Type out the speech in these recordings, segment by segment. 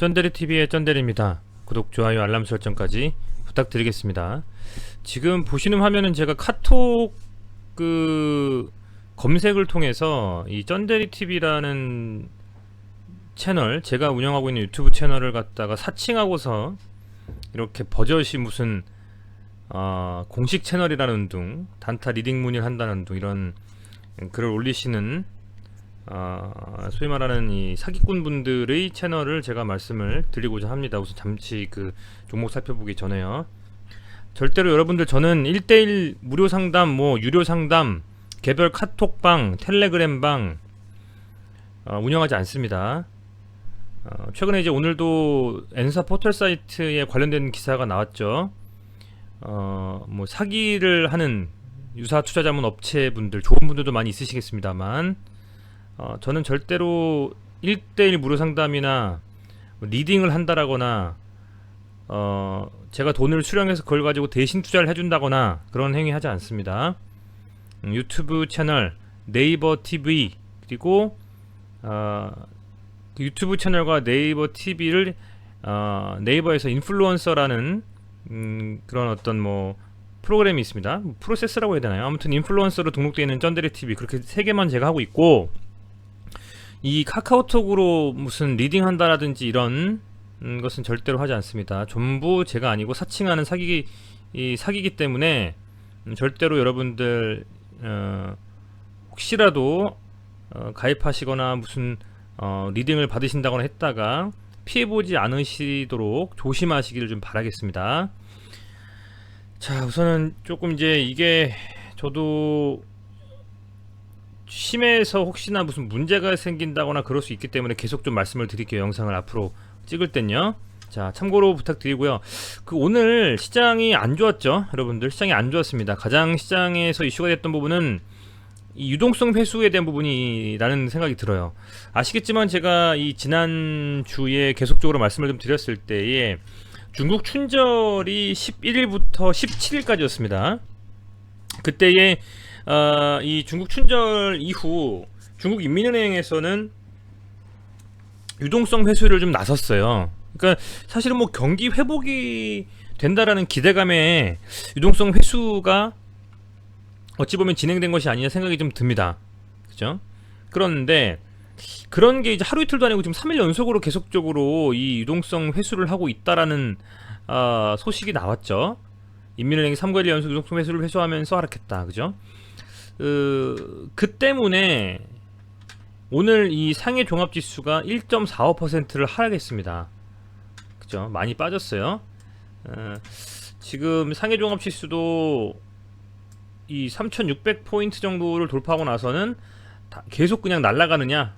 쩐데리TV의 쩐데리입니다. 구독, 좋아요, 알람 설정까지 부탁드리겠습니다. 지금 보시는 화면은 제가 카톡 검색을 통해서 이 쩐데리TV라는 채널, 제가 운영하고 있는 유튜브 채널을 갖다가 사칭하고서 이렇게 버젓이 무슨 공식 채널이라는 둥, 단타 리딩 문의를 한다는 둥, 이런 글을 올리시는 소위 말하는 이 사기꾼 분들의 채널을 제가 말씀을 드리고자 합니다. 우선 잠시 그 종목 살펴보기 전에요. 절대로 여러분들, 저는 1대1 무료 상담, 유료 상담, 개별 카톡방, 텔레그램방 운영하지 않습니다. 최근에 이제 오늘도 N사 포털 사이트에 관련된 기사가 나왔죠. 사기를 하는 유사 투자자문 업체분들, 좋은 분들도 많이 있으시겠습니다만, 저는 절대로 1대1 무료 상담이나 리딩을 한다라거나 제가 돈을 수령해서 그걸 가지고 대신 투자를 해준다거나 그런 행위 하지 않습니다. 유튜브 채널, 네이버 TV, 그리고 그 유튜브 채널과 네이버 TV를 네이버에서 인플루언서라는 그런 어떤 프로그램이 있습니다. 프로세스라고 해야 되나요? 아무튼 인플루언서로 등록되어 있는 쩐데리TV, 그렇게 3개만 제가 하고 있고, 이 카카오톡으로 무슨 리딩 한다라든지 이런 것은 절대로 하지 않습니다. 전부 제가 아니고 사칭하는 사기기 때문에 절대로 여러분들 혹시라도 가입하시거나 무슨 리딩을 받으신다거나 했다가 피해보지 않으시도록 조심하시기를 좀 바라겠습니다. 자, 우선은 조금 이제 이게 저도 심해서 혹시나 무슨 문제가 생긴다거나 그럴 수 있기 때문에 계속 좀 말씀을 드릴게요. 영상을 앞으로 찍을 땐요. 자, 참고로 부탁드리고요. 오늘 시장이 안 좋았죠, 여러분들. 시장이 안 좋았습니다. 가장 시장에서 이슈가 됐던 부분은 이 유동성 회수에 대한 부분이라는 생각이 들어요. 아시겠지만 제가 이 지난주에 계속적으로 말씀을 좀 드렸을 때에 중국 춘절이 11일부터 17일까지였습니다. 그때에 이 중국 춘절 이후 중국 인민은행에서는 유동성 회수를 좀 나섰어요. 그러니까 사실은 경기 회복이 된다라는 기대감에 유동성 회수가 어찌 보면 진행된 것이 아니냐 생각이 좀 듭니다. 그죠? 그런데 그런 게 이제 하루 이틀도 아니고 지금 3일 연속으로 계속적으로 이 유동성 회수를 하고 있다라는 소식이 나왔죠. 인민은행이 3개월 연속 유동성 회수를 회수하면서 하락했다. 그죠? 그 때문에 오늘 이 상해 종합지수가 1.45%를 하락했습니다. 그죠? 많이 빠졌어요. 지금 상해 종합지수도 이 3600포인트 정도를 돌파하고 나서는 계속 그냥 날아가느냐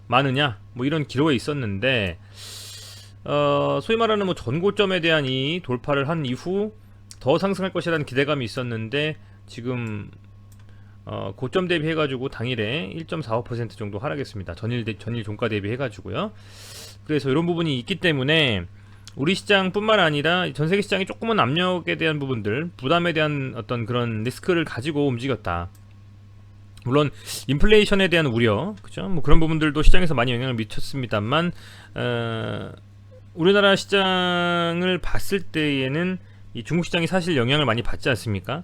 마느냐 이런 기로에 있었는데, 소위 말하는 전고점에 대한 이 돌파를 한 이후 더 상승할 것이라는 기대감이 있었는데, 지금 고점 대비 해가지고 당일에 1.45% 정도 하락했습니다. 전일 종가 대비 해가지고요. 그래서 이런 부분이 있기 때문에 우리 시장뿐만 아니라 전 세계 시장이 조금은 압력에 대한 부분들, 부담에 대한 어떤 그런 리스크를 가지고 움직였다. 물론 인플레이션에 대한 우려, 그죠? 그런 부분들도 시장에서 많이 영향을 미쳤습니다만, 우리나라 시장을 봤을 때에는 이 중국 시장이 사실 영향을 많이 받지 않습니까?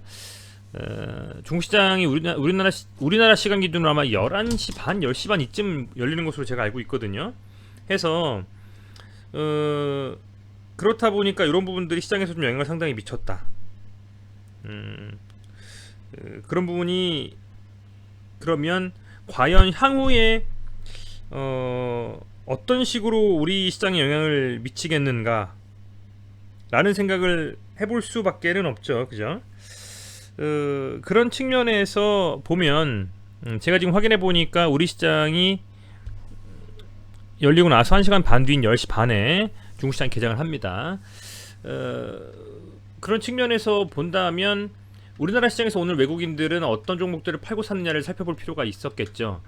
중국 시장이 우리나라 시간 기준으로 아마 11시 반, 10시 반 이쯤 열리는 것으로 제가 알고 있거든요. 해서 그렇다 보니까 이런 부분들이 시장에서 좀 영향을 상당히 미쳤다. 그런 부분이, 그러면 과연 향후에 어떤 식으로 우리 시장에 영향을 미치겠는가 라는 생각을 해볼 수밖에는 없죠. 그죠? 그런 측면에서 보면 제가 지금 확인해 보니까 우리 시장이 열리고 나서 1시간 반 뒤인 10시 반에 중국 시장 개장을 합니다. 그런 측면에서 본다면 우리나라 시장에서 오늘 외국인들은 어떤 종목들을 팔고 샀느냐를 살펴볼 필요가 있었겠죠.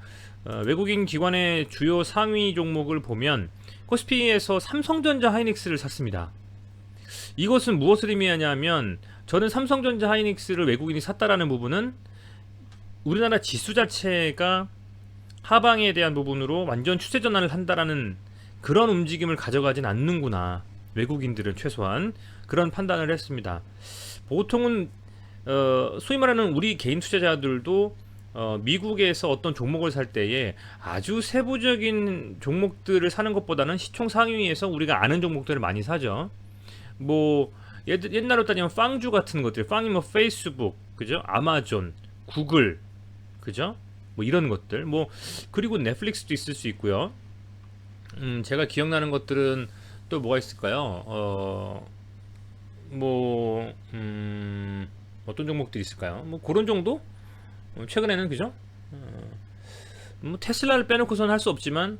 외국인 기관의 주요 상위 종목을 보면 코스피에서 삼성전자 하이닉스를 샀습니다. 이것은 무엇을 의미하냐면, 저는 삼성전자 하이닉스를 외국인이 샀다라는 부분은 우리나라 지수 자체가 하방에 대한 부분으로 완전 추세 전환을 한다라는 그런 움직임을 가져가진 않는구나. 외국인들은 최소한 그런 판단을 했습니다. 보통은 소위 말하는 우리 개인 투자자들도 미국에서 어떤 종목을 살 때에 아주 세부적인 종목들을 사는 것보다는 시총 상위에서 우리가 아는 종목들을 많이 사죠. 뭐 옛날로 따지면 빵주 같은 것들, 빵이 뭐 페이스북, 그죠? 아마존, 구글, 그죠? 뭐 이런 것들, 뭐 그리고 넷플릭스도 있을 수 있고요. 제가 기억나는 것들은 또 뭐가 있을까요? 뭐 어떤 종목들이 있을까요? 뭐 그런 정도? 최근에는 그죠? 뭐 테슬라를 빼놓고선 할 수 없지만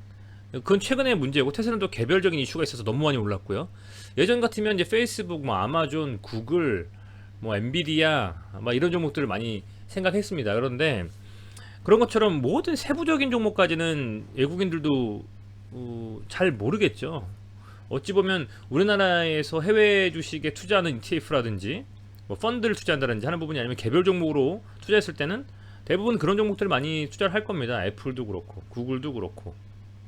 그건 최근의 문제고, 테슬라는 또 개별적인 이슈가 있어서 너무 많이 올랐고요. 예전 같으면 이제 페이스북, 뭐 아마존, 구글, 뭐 엔비디아, 막 이런 종목들을 많이 생각했습니다. 그런데 그런 것처럼 모든 세부적인 종목까지는 외국인들도 잘 모르겠죠. 어찌 보면 우리나라에서 해외 주식에 투자하는 ETF라든지 뭐 펀드를 투자한다든지 하는 부분이 아니면 개별 종목으로 투자했을 때는 대부분 그런 종목들을 많이 투자를 할 겁니다. 애플도 그렇고 구글도 그렇고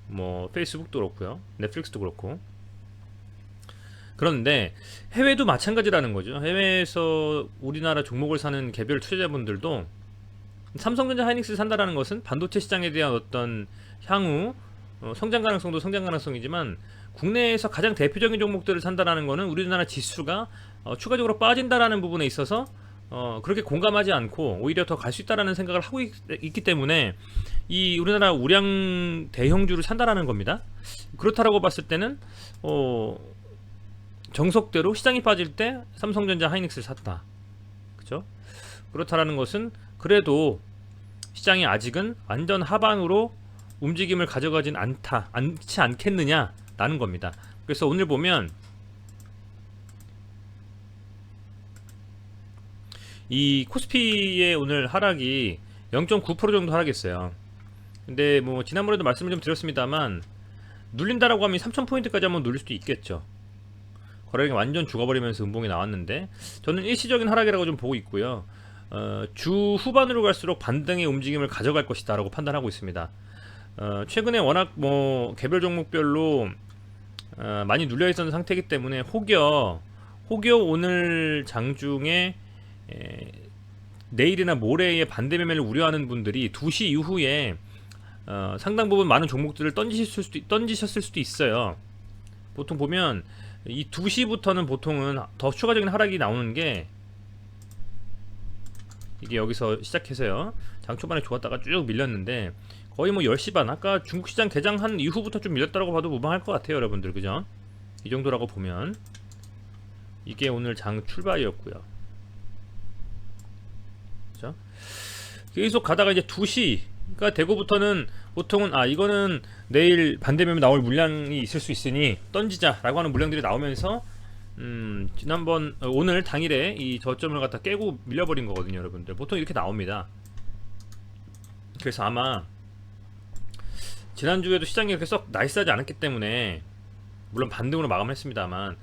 뭐 페이스북도 그렇고요. 넷플릭스도 그렇고. 그런데 해외도 마찬가지라는 거죠. 해외에서 우리나라 종목을 사는 개별 투자자분들도 삼성전자 하이닉스를 산다라는 것은 반도체 시장에 대한 어떤 향후 성장 가능성도 성장 가능성이지만 국내에서 가장 대표적인 종목들을 산다라는 것은 우리나라 지수가 추가적으로 빠진다라는 부분에 있어서 그렇게 공감하지 않고 오히려 더 갈 수 있다라는 생각을 하고 있기 때문에 이 우리나라 우량 대형주를 산다라는 겁니다. 그렇다라고 봤을 때는 정석대로 시장이 빠질 때 삼성전자 하이닉스를 샀다. 그죠? 그렇다라는 것은 그래도 시장이 아직은 완전 하방으로 움직임을 가져가진 않지 않겠느냐라는 겁니다. 그래서 오늘 보면 이 코스피의 오늘 하락이 0.9% 정도 하락했어요. 근데 뭐 지난번에도 말씀을 좀 드렸습니다만 눌린다라고 하면 3000포인트까지 한번 눌릴 수도 있겠죠. 거래량이 완전 죽어버리면서 음봉이 나왔는데 저는 일시적인 하락이라고 좀 보고 있고요. 주 후반으로 갈수록 반등의 움직임을 가져갈 것이다 라고 판단하고 있습니다. 최근에 워낙 뭐 개별 종목별로 많이 눌려있었던 상태이기 때문에 혹여 오늘 장중에 내일이나 모레의 반대 매매를 우려하는 분들이 2시 이후에 상당 부분 많은 종목들을 던지셨을 수도 있어요. 보통 보면 이 2시부터는 보통은 더 추가적인 하락이 나오는 게 이게 여기서 시작해서요. 장 초반에 좋았다가 쭉 밀렸는데 거의 뭐 10시 반, 아까 중국 시장 개장한 이후부터 좀 밀렸다고 봐도 무방할 것 같아요, 여러분들. 그죠? 이 정도라고 보면 이게 오늘 장 출발이었고요. 그죠? 계속 가다가 이제 2시가 되고부터는 보통은 이거는 내일 반대매매 나올 물량이 있을 수 있으니 던지자라고 하는 물량들이 나오면서 지난번 오늘 당일에 이 저점을 갖다 깨고 밀려버린 거거든요, 여러분들. 보통 이렇게 나옵니다. 그래서 아마 지난주에도 시장이 그렇게 썩 나이스하지 않았기 때문에 물론 반등으로 마감했습니다만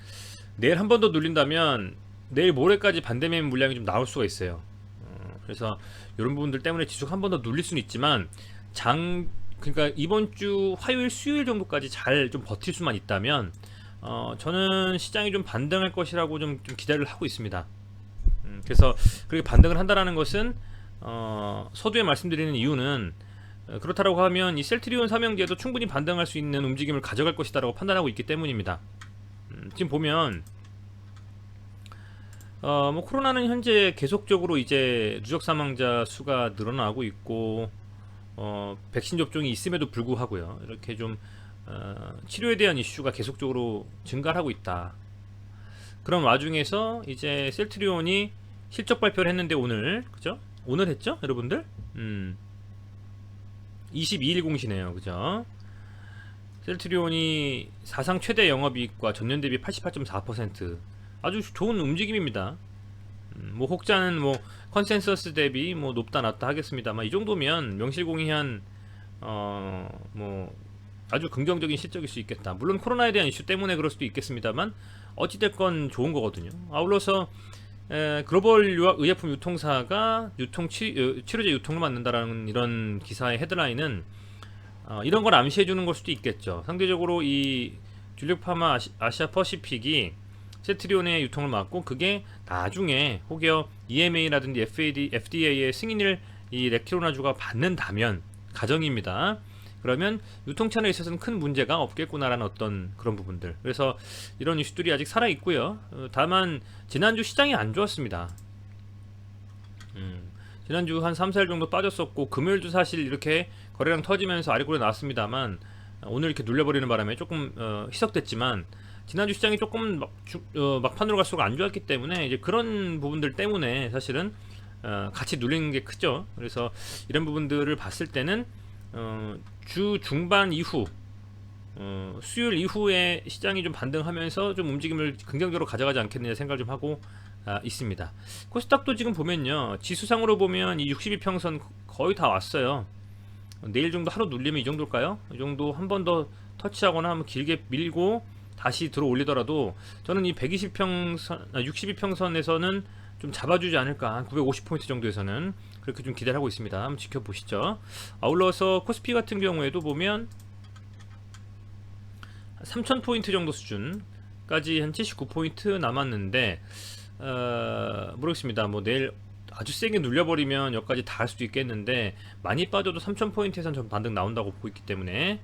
내일 한 번 더 눌린다면 내일 모레까지 반대매매 물량이 좀 나올 수가 있어요. 그래서 이런 부분들 때문에 지속 한 번 더 눌릴 수는 있지만 그러니까 이번 주 화요일 수요일 정도까지 잘 좀 버틸 수만 있다면 저는 시장이 좀 반등할 것이라고 좀 기대를 하고 있습니다. 그래서 그렇게 반등을 한다라는 것은 서두에 말씀드리는 이유는 그렇다라고 하면 이 셀트리온 삼형제도 충분히 반등할 수 있는 움직임을 가져갈 것이다라고 판단하고 있기 때문입니다. 지금 보면 뭐 코로나는 현재 계속적으로 이제 누적 사망자 수가 늘어나고 있고 백신 접종이 있음에도 불구하고요, 이렇게 좀 치료에 대한 이슈가 계속적으로 증가를 하고 있다. 그런 와중에서 이제 셀트리온이 실적 발표를 했는데 그죠? 오늘 했죠, 여러분들? 22일 공시네요, 그죠? 셀트리온이 사상 최대 영업이익과 전년 대비 88.4%, 아주 좋은 움직임입니다. 뭐 혹자는 뭐 컨센서스 대비 뭐 높다 낮다 하겠습니다만 이 정도면 명실공히한 뭐 아주 긍정적인 실적일 수 있겠다. 물론 코로나에 대한 이슈 때문에 그럴 수도 있겠습니다만 어찌됐건 좋은 거거든요. 아울러서 글로벌 의약품 유통사가 치료제 유통을 맡는다라는 이런 기사의 헤드라인은 이런 걸 암시해 주는 걸 수도 있겠죠. 상대적으로 이 줄리오파마 아시아 퍼시픽이 셀트리온의 유통을 막고 그게 나중에 혹여 EMA라든지 FDA의 승인을 이 레키로나주가 받는다면 가정입니다. 그러면 유통차에 있어서는 큰 문제가 없겠구나라는 어떤 그런 부분들. 그래서 이런 이슈들이 아직 살아 있고요. 다만 지난주 시장이 안 좋았습니다. 지난주 한 3, 4일 정도 빠졌었고 금요일도 사실 이렇게 거래량 터지면서 아래골에 나왔습니다만 오늘 이렇게 눌려버리는 바람에 조금 희석됐지만 지난주 시장이 조금 막판으로 갈수록 안 좋았기 때문에 이제 그런 부분들 때문에 사실은 같이 눌리는 게 크죠. 그래서 이런 부분들을 봤을 때는 주 중반 이후 수요일 이후에 시장이 좀 반등하면서 좀 움직임을 긍정적으로 가져가지 않겠느냐 생각을 좀 하고 있습니다. 코스닥도 지금 보면요, 지수상으로 보면 이 62평선 거의 다 왔어요. 내일 정도 하루 눌리면 이 정도일까요? 이 정도 한 번 더 터치하거나 한번 길게 밀고 다시 들어 올리더라도 저는 이 120평선, 62평선에서는 좀 잡아주지 않을까. 한 950포인트 정도에서는 그렇게 좀 기대를 하고 있습니다. 한번 지켜보시죠. 아울러서 코스피 같은 경우에도 보면 3000포인트 정도 수준까지 한 79포인트 남았는데 모르겠습니다. 뭐 내일 아주 세게 눌려버리면 여기까지 다 할 수도 있겠는데 많이 빠져도 3000포인트에선 좀 반등 나온다고 보고 있기 때문에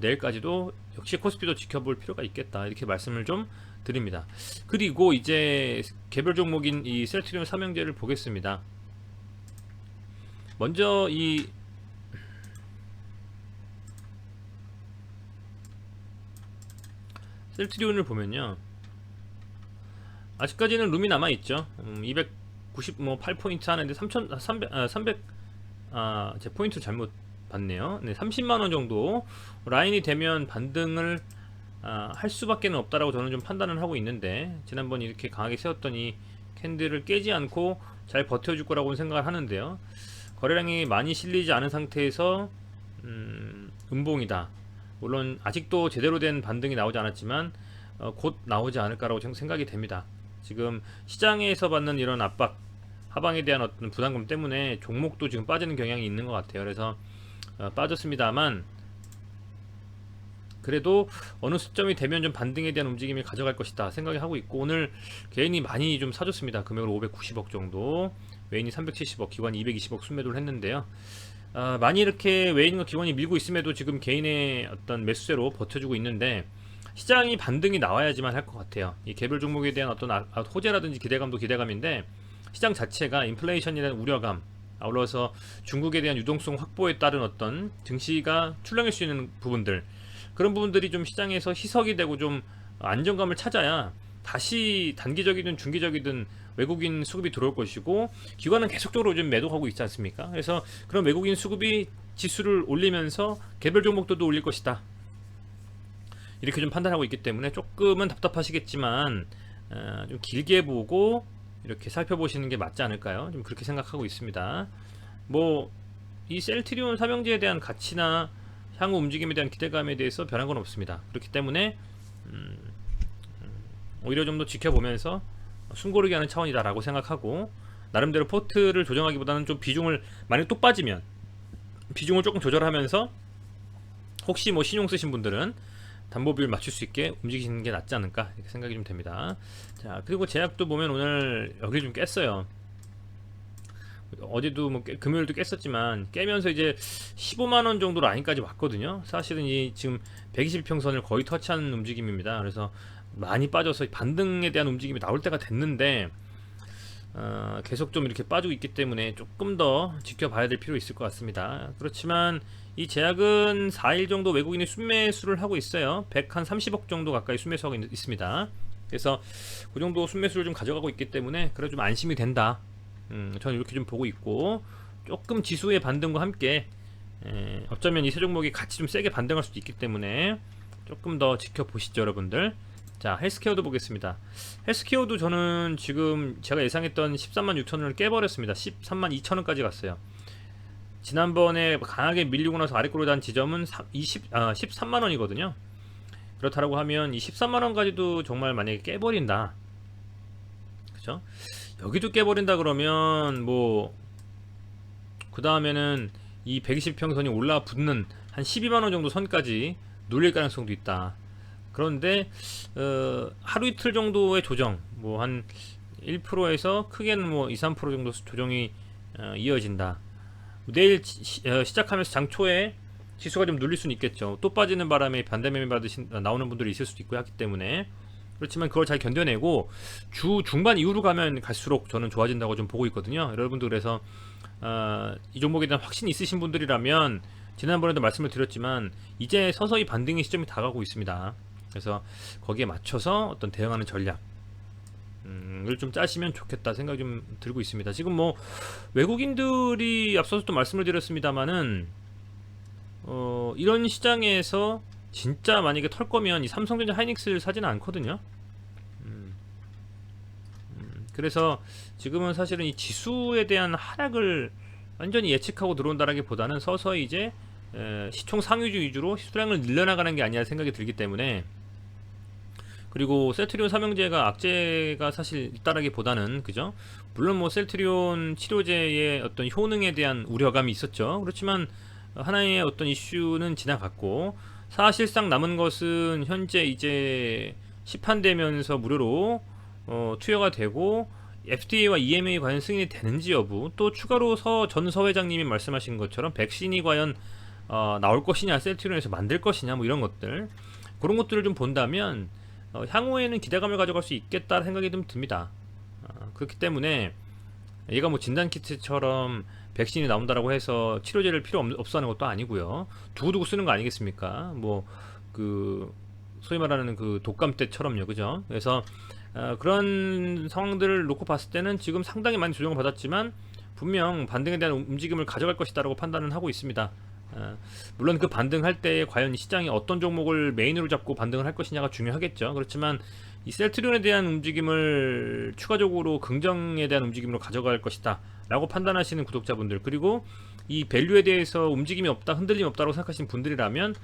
내일까지도 역시 코스피도 지켜볼 필요가 있겠다 이렇게 말씀을 좀 드립니다. 그리고 이제 개별 종목인 이 셀트리온 삼형제를 보겠습니다. 먼저 이 셀트리온을 보면요, 아직까지는 룸이 남아있죠. 298포인트 하는데 300 제 포인트 잘못 봤네요. 네, 30만원 정도 라인이 되면 반등을 할 수밖에 없다라고 저는 좀 판단을 하고 있는데, 지난번 이렇게 강하게 세웠던 이 캔들을 깨지 않고 잘 버텨줄 거라고 생각을 하는데요. 거래량이 많이 실리지 않은 상태에서 음봉이다. 물론 아직도 제대로 된 반등이 나오지 않았지만 곧 나오지 않을까라고 생각이 됩니다. 지금 시장에서 받는 이런 압박, 하방에 대한 어떤 부담감 때문에 종목도 지금 빠지는 경향이 있는 것 같아요. 그래서 빠졌습니다만 그래도 어느 시점이 되면 좀 반등에 대한 움직임을 가져갈 것이다 생각을 하고 있고, 오늘 개인이 많이 좀 사줬습니다. 금액으로 590억 정도, 외인이 370억, 기관이 220억 순매도를 했는데요. 많이 이렇게 외인과 기관이 밀고 있음에도 지금 개인의 어떤 매수세로 버텨주고 있는데, 시장이 반등이 나와야지만 할 것 같아요. 이 개별 종목에 대한 어떤 호재라든지 기대감도 기대감인데, 시장 자체가 인플레이션에 대한 우려감, 아울러서 중국에 대한 유동성 확보에 따른 어떤 증시가 출렁일 수 있는 부분들, 그런 부분들이 좀 시장에서 희석이 되고 좀 안정감을 찾아야 다시 단기적이든 중기적이든 외국인 수급이 들어올 것이고, 기관은 계속적으로 좀 매도하고 있지 않습니까? 그래서 그런 외국인 수급이 지수를 올리면서 개별 종목들도 올릴 것이다, 이렇게 좀 판단하고 있기 때문에 조금은 답답하시겠지만 좀 길게 보고 이렇게 살펴보시는 게 맞지 않을까요? 좀 그렇게 생각하고 있습니다. 뭐 이 셀트리온 삼형제에 대한 가치나 향후 움직임에 대한 기대감에 대해서 변한 건 없습니다. 그렇기 때문에 오히려 좀 더 지켜보면서 숨고르기 하는 차원이다라고 생각하고, 나름대로 포트를 조정하기보다는 좀 비중을, 만약 또 빠지면 비중을 조금 조절하면서 혹시 뭐 신용 쓰신 분들은 담보 비율 맞출 수 있게 움직이시는 게 낫지 않을까 이렇게 생각이 좀 됩니다. 자, 그리고 제약도 보면 오늘 여기 좀 깼어요. 어제도 뭐 금요일도 깼었지만 깨면서 이제 15만원 정도 라인까지 왔거든요. 사실은 이 지금 120평선을 거의 터치하는 움직임입니다. 그래서 많이 빠져서 반등에 대한 움직임이 나올 때가 됐는데 계속 좀 이렇게 빠지고 있기 때문에 조금 더 지켜봐야 될 필요 있을 것 같습니다. 그렇지만 이 제약은 4일 정도 외국인이 순매수를 하고 있어요. 130억 정도 가까이 순매수하고 있습니다. 그래서 그 정도 순매수를 좀 가져가고 있기 때문에 그래 좀 안심이 된다. 저는 이렇게 좀 보고 있고, 조금 지수의 반등과 함께 어쩌면 이 세 종목이 같이 좀 세게 반등할 수도 있기 때문에 조금 더 지켜보시죠, 여러분들. 자, 헬스케어도 보겠습니다. 헬스케어도 저는 지금 제가 예상했던 13만 6천원을 깨버렸습니다. 13만 2천원까지 갔어요. 지난번에 강하게 밀리고 나서 아래꼴로 단 지점은 13만원이거든요. 그렇다라고 하면 이 13만원까지도 정말 만약에 깨버린다, 그쵸? 여기도 깨버린다 그러면 뭐 그 다음에는 이 120평선이 올라붙는 한 12만원 정도 선까지 눌릴 가능성도 있다. 그런데 하루 이틀 정도의 조정, 뭐 한 1%에서 크게는 뭐 2~3% 정도 조정이 이어진다. 내일 시작하면서 장 초에 지수가 좀 눌릴 수는 있겠죠. 또 빠지는 바람에 반대 매매 받으신 나오는 분들이 있을 수도 있고 하기 때문에, 그렇지만 그걸 잘 견뎌내고 주 중반 이후로 가면 갈수록 저는 좋아진다고 좀 보고 있거든요. 여러분들 그래서 이 종목에 대한 확신이 있으신 분들이라면, 지난번에도 말씀을 드렸지만 이제 서서히 반등의 시점이 다가오고 있습니다. 그래서 거기에 맞춰서 어떤 대응하는 전략 을 좀 짜시면 좋겠다 생각이 좀 들고 있습니다. 지금 뭐 외국인들이 앞서서 또 말씀을 드렸습니다만은 이런 시장에서 진짜 만약에 털 거면 이 삼성전자 하이닉스를 사지는 않거든요. 그래서 지금은 사실은 이 지수에 대한 하락을 완전히 예측하고 들어온다라기보다는 서서히 이제 시총 상위주 위주로 수량을 늘려나가는 게 아니라 생각이 들기 때문에, 그리고 셀트리온 삼형제가 악재가 사실 있다라기보다는, 그죠? 물론 뭐 셀트리온 치료제의 어떤 효능에 대한 우려감이 있었죠. 그렇지만 하나의 어떤 이슈는 지나갔고, 사실상 남은 것은 현재 이제 시판되면서 무료로 투여가 되고 FDA와 EMA 과연 승인이 되는지 여부, 또 추가로 전 서회장님이 말씀하신 것처럼 백신이 과연 나올 것이냐, 셀트리온에서 만들 것이냐, 뭐 이런 것들, 그런 것들을 좀 본다면 향후에는 기대감을 가져갈 수 있겠다 생각이 좀 듭니다. 그렇기 때문에 얘가 뭐 진단키트처럼 백신이 나온다라고 해서 치료제를 필요 없어 하는 것도 아니고요. 두고두고 쓰는 거 아니겠습니까? 뭐 그 소위 말하는 그 독감 때처럼요, 그죠? 그래서 그런 상황들을 놓고 봤을 때는 지금 상당히 많이 조정을 받았지만 분명 반등에 대한 움직임을 가져갈 것이다라고 판단은 하고 있습니다. 물론 그 반등할 때 과연 시장이 어떤 종목을 메인으로 잡고 반등을 할 것이냐가 중요하겠죠. 그렇지만 이 셀트리온에 대한 움직임을 추가적으로 긍정에 대한 움직임으로 가져갈 것이다 라고 판단하시는 구독자분들, 그리고 이 밸류에 대해서 움직임이 없다, 흔들림이 없다고 생각하시는 분들이라면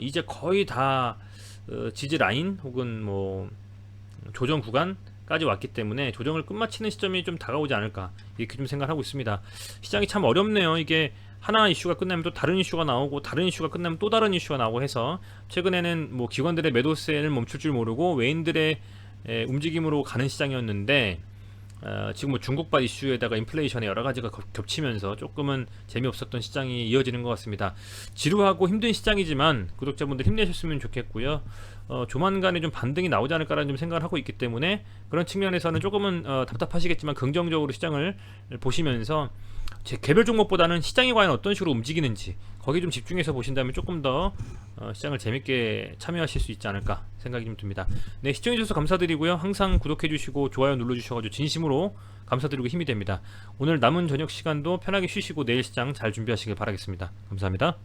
이제 거의 다 지지 라인 혹은 뭐 조정 구간까지 왔기 때문에 조정을 끝마치는 시점이 좀 다가오지 않을까, 이렇게 좀 생각하고 있습니다. 시장이 참 어렵네요. 이게 하나 이슈가 끝나면 또 다른 이슈가 나오고, 다른 이슈가 끝나면 또 다른 이슈가 나오고 해서, 최근에는 뭐 기관들의 매도세를 멈출 줄 모르고 외인들의 움직임으로 가는 시장이었는데, 지금 뭐 중국발 이슈에다가 인플레이션에 여러 가지가 겹치면서 조금은 재미없었던 시장이 이어지는 것 같습니다. 지루하고 힘든 시장이지만 구독자분들 힘내셨으면 좋겠고요. 조만간에 좀 반등이 나오지 않을까라는 좀 생각을 하고 있기 때문에, 그런 측면에서는 조금은 답답하시겠지만 긍정적으로 시장을 보시면서 제 개별 종목보다는 시장이 과연 어떤 식으로 움직이는지 거기 좀 집중해서 보신다면 조금 더 시장을 재밌게 참여하실 수 있지 않을까 생각이 좀 듭니다. 네, 시청해주셔서 감사드리고요. 항상 구독해주시고 좋아요 눌러주셔가지고 진심으로 감사드리고 힘이 됩니다. 오늘 남은 저녁 시간도 편하게 쉬시고 내일 시장 잘 준비하시길 바라겠습니다. 감사합니다.